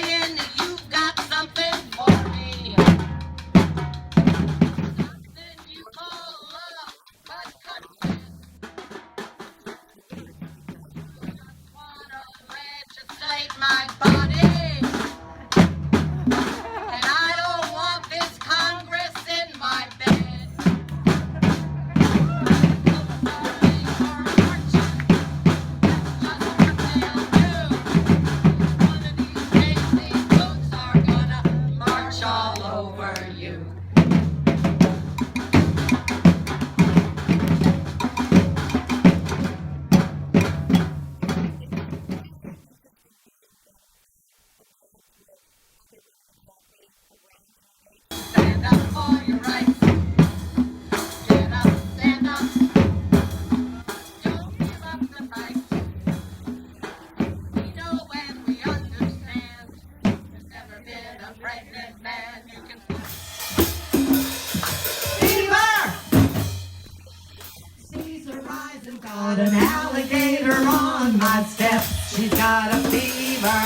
saying you've got something for me. Something you call love, but country just wanna legislate my body. And I don't want this Congress in my bed. One of these days, these boots are gonna march all over you. Stand up for your rights. Get up, stand up. Don't give up the fight. We know and we understand. There's never been a pregnant man you can fever. Seas are rising, got an alligator on my steps. She's got a fever.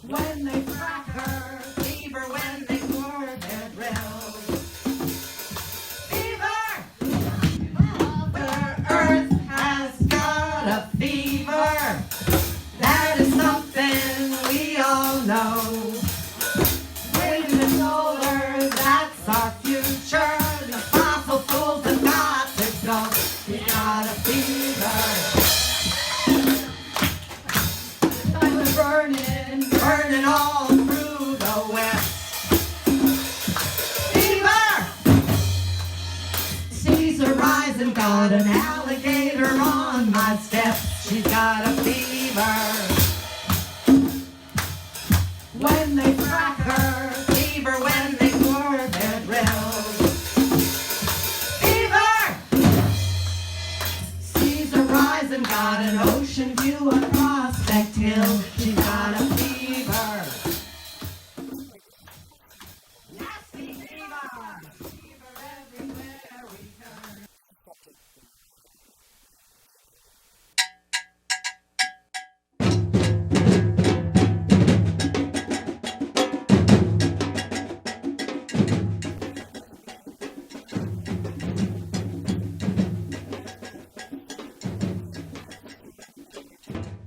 When they crack her, fever when they pour their drills. Fever! Mother Earth has got a fever. That is something we all know. Wind and solar, that's our future. The fossil fuels have got to go. We got a fever. It's burning all through the west. Fever! Seas are rising, got an alligator on my steps. She's got a fever. When they crack her, fever when they pour their drills. Fever! Seas are rising, got an ocean view of Prospect Hill. She's got a fever. Nasty fever. Fever everywhere we turn.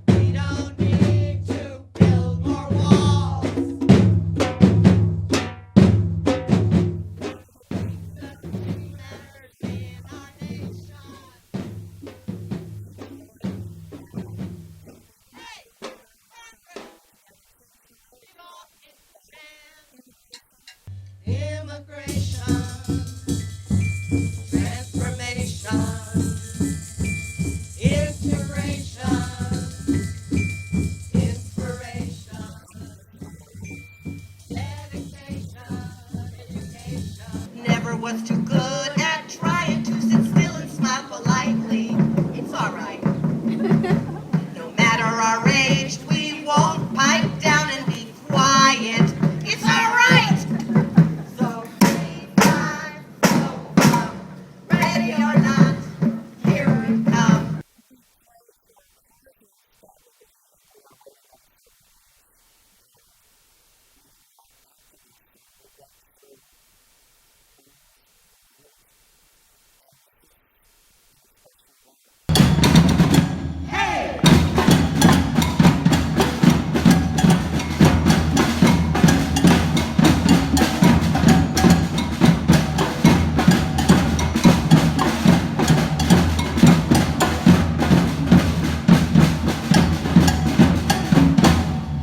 We don't need to build more walls. The dreamers in our nation. Hey, give off its chance. Immigration, transformation, integration, inspiration, dedication, education. Never was too good at trying to sit still and smile politely. It's all right. No matter our age, we won't pipe down and be quiet. It's all right. So 3, 5, so ready or not, here we come. Hey!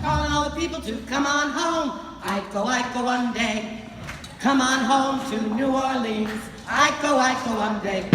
Calling all the people to come on home. I'd go one day. Come on home to New Orleans. I'd go one day.